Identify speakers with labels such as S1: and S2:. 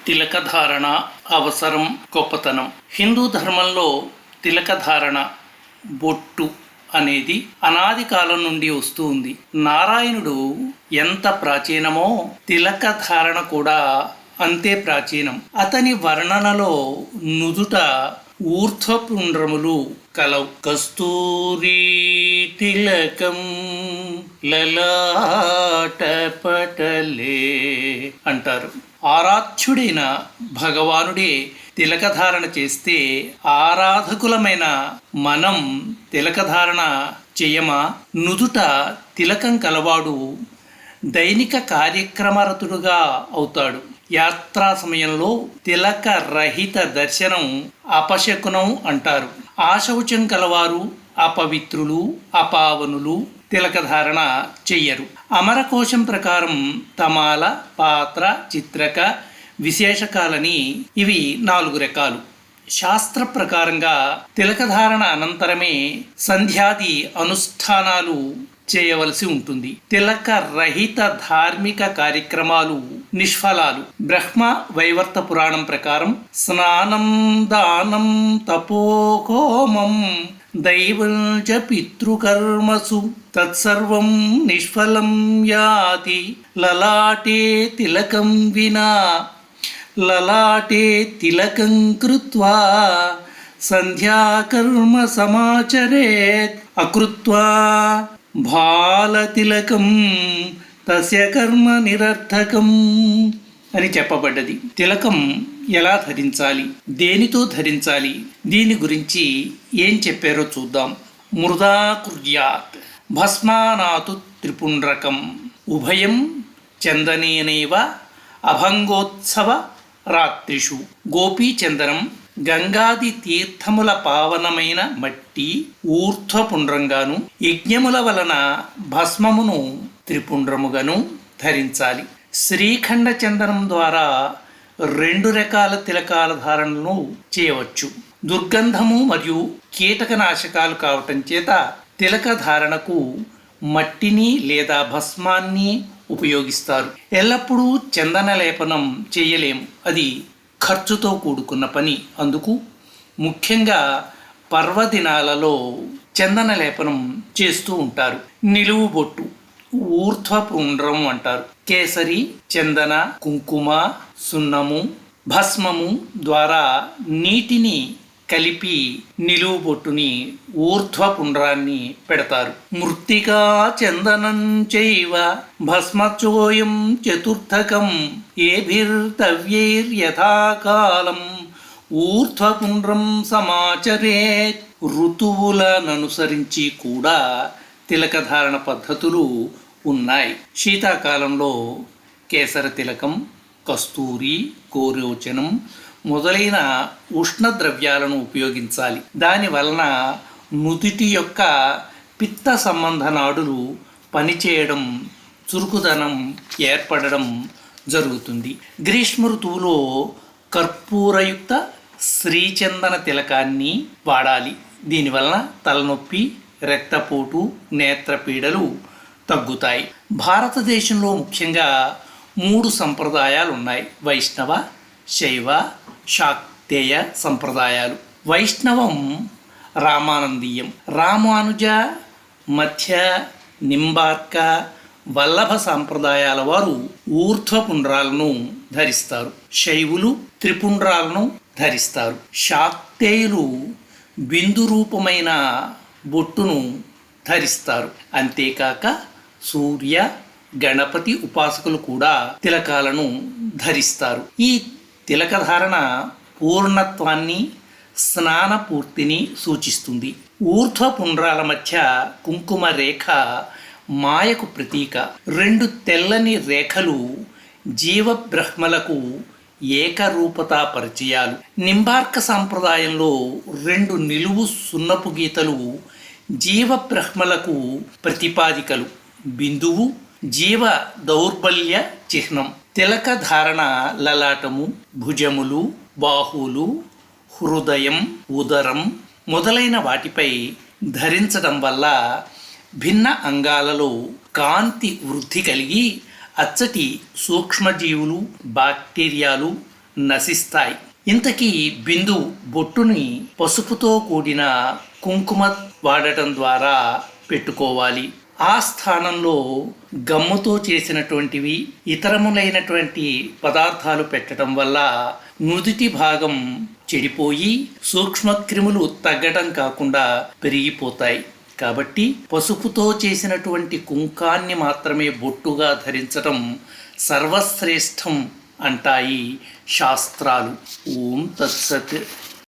S1: తిలకధారణ అవసరం, గొప్పతనం. హిందూ ధర్మంలో తిలకధారణ, బొట్టు అనేది అనాది కాలం నుండి వస్తూ ఉంది. నారాయణుడు ఎంత ప్రాచీనమో తిలకధారణ కూడా అంతే ప్రాచీనం. అతని వర్ణనలో నుదుట ఊర్ధ్వపుండ్రములు కలవు. కస్తూరి తిలకం లలాటపటలే అంటారు. ఆరాధ్యుడైన భగవానుడే తిలకధారణ చేస్తే ఆరాధకులమైన మనం తిలకధారణ చేయమా? నుదుట తిలకం కలవాడు దైనిక కార్యక్రమరతుడుగా అవుతాడు. యాత్రా సమయంలో తిలక రహిత దర్శనం అపశకునం అంటారు. ఆశౌచం కలవారు అపవిత్రులు, అపావనులు తిలకధారణ చెయ్యరు. అమరకోశం ప్రకారం తమాల, పాత్ర, చిత్రక, విశేషకాలని ఇవి 4 రకాలు. శాస్త్ర ప్రకారంగా తిలకధారణ అనంతరమే సంధ్యాది అనుష్ఠానాలు చేయవలసి ఉంటుంది. తిలక రహిత ధార్మిక కార్యక్రమాలు నిష్ఫలాలు. బ్రహ్మ వైవర్త పురాణం ప్రకారం స్నానం, దానం, తపోహోమం, దైవంచ పితృకర్మసు తత్సర్వం నిష్ఫలం యాతి లలాటే తిలకం వినా లలాటే తిలకం కృత్వా సంధ్యాకర్మ సమాచరేత్ అకృత్వా బాలతిలకం తస్య కర్మ నిరర్థకం అని చెప్పబడ్డది. తిలకం ఎలా ధరించాలి, దేనితో ధరించాలి, దీని గురించి ఏం చెప్పారో చూద్దాం. మృదా కుర్యాత్ భస్మానాతు త్రిపుండ్రకం ఉభయం చందనేనైవ అభంగోత్సవ రాత్రిషు. గోపీచందనం గంగాది తీర్థముల పావనమైన మట్టి ఊర్ధ్వపుండ్రంగాను, యజ్ఞముల వలన భస్మమును త్రిపుండ్రముగాను ధరించాలి. శ్రీఖండ చందనం ద్వారా 2 రకాల తిలకాల ధారణను చేయవచ్చు. దుర్గంధము మరియు కీటకనాశకాలు కావటం చేత తిలక ధారణకు మట్టిని లేదా భస్మాన్ని ఉపయోగిస్తారు. ఎల్లప్పుడూ చందన లేపనం చేయలేము, అది ఖర్చుతో కూడుకున్న పని. అందుకు ముఖ్యంగా పర్వదినాలలో చందన లేపనం చేస్తూ ఉంటారు. నిలువు బొట్టు ఊర్ధ్వపుండ్రం అంటారు. కేసరి, చందన, కుంకుమ, సున్నము, భస్మము ద్వారా నీటిని కలిపి నిలువు బొట్టుని ఊర్ధ్వపుండ్రాన్ని పెడతారు. మృత్తికా చందనం చైవ భస్మచోయం చతుర్థకం ఏభిర్తవ్యైర్యథాకాలం ఊర్ధ్వపుండ్రం సమాచరేత్. ఋతువులననుసరించి కూడా తిలకధారణ పద్ధతులు ఉన్నాయి. శీతాకాలంలో కేసర తిలకం, కస్తూరి, గోరోచనం మొదలైన ఉష్ణ ద్రవ్యాలను ఉపయోగించాలి. దాని వలన నుదిటి యొక్క పిత్త సంబంధ నాడులు పనిచేయడం, చురుకుదనం ఏర్పడడం జరుగుతుంది. గ్రీష్మ ఋతువులో కర్పూరయుక్త శ్రీచందన తిలకాన్ని వాడాలి. దీనివలన తలనొప్పి, రక్తపోటు, నేత్రపీడలు తగ్గుతాయి. భారతదేశంలో ముఖ్యంగా 3 సంప్రదాయాలు ఉన్నాయి: వైష్ణవ, శైవ, శాక్తేయ సంప్రదాయాలు. వైష్ణవం రామానందీయం. రామానుజ, మధ్య, నింబార్క, వల్లభ సంప్రదాయాల వారు ఊర్ధ్వపుండ్రాలను ధరిస్తారు. శైవులు త్రిపుండ్రాలను ధరిస్తారు. శాక్తేయులు బిందు రూపమైన బొట్టును ధరిస్తారు. అంతేకాక సూర్య, గణపతి ఉపాసకులు కూడా తిలకాలను ధరిస్తారు. ఈ తిలకధారణ పూర్ణత్వాన్ని, స్నాన పూర్తిని సూచిస్తుంది. ఊర్ధ్వపుండ్రాల మధ్య కుంకుమ రేఖ మాయకు ప్రతీక. 2 తెల్లని రేఖలు జీవబ్రహ్మలకు ఏకరూపతా పరిచయాలు. నింబార్క సాంప్రదాయంలో 2 నిలువు సున్నపు గీతలు జీవబ్రహ్మలకు ప్రతిపాదికలు. బిందువు జీవ దౌర్బల్య చిహ్నం. తిలక ధారణ లలాటము, భుజములు, బాహువులు, హృదయం, ఉదరం మొదలైన వాటిపై ధరించడం వల్ల భిన్న అంగాలలో కాంతి వృద్ధి కలిగి అచ్చటి సూక్ష్మజీవులు, బ్యాక్టీరియాలు నశిస్తాయి. ఇంతకీ బిందు బొట్టుని పసుపుతో కూడిన కుంకుమ వాడటం ద్వారా పెట్టుకోవాలి. ఆ స్థానంలో గమ్ముతో చేసినటువంటివి ఇతరములైనటువంటి పదార్థాలు పెట్టడం వల్ల నుదిటి భాగం చెడిపోయి సూక్ష్మక్రిములు తగ్గడం కాకుండా పెరిగిపోతాయి. కాబట్టి పసుపుతో చేసినటువంటి కుంకాన్ని మాత్రమే బొట్టుగా ధరించడం సర్వశ్రేష్టం అంటాయి శాస్త్రాలు. ఓం తత్సత్.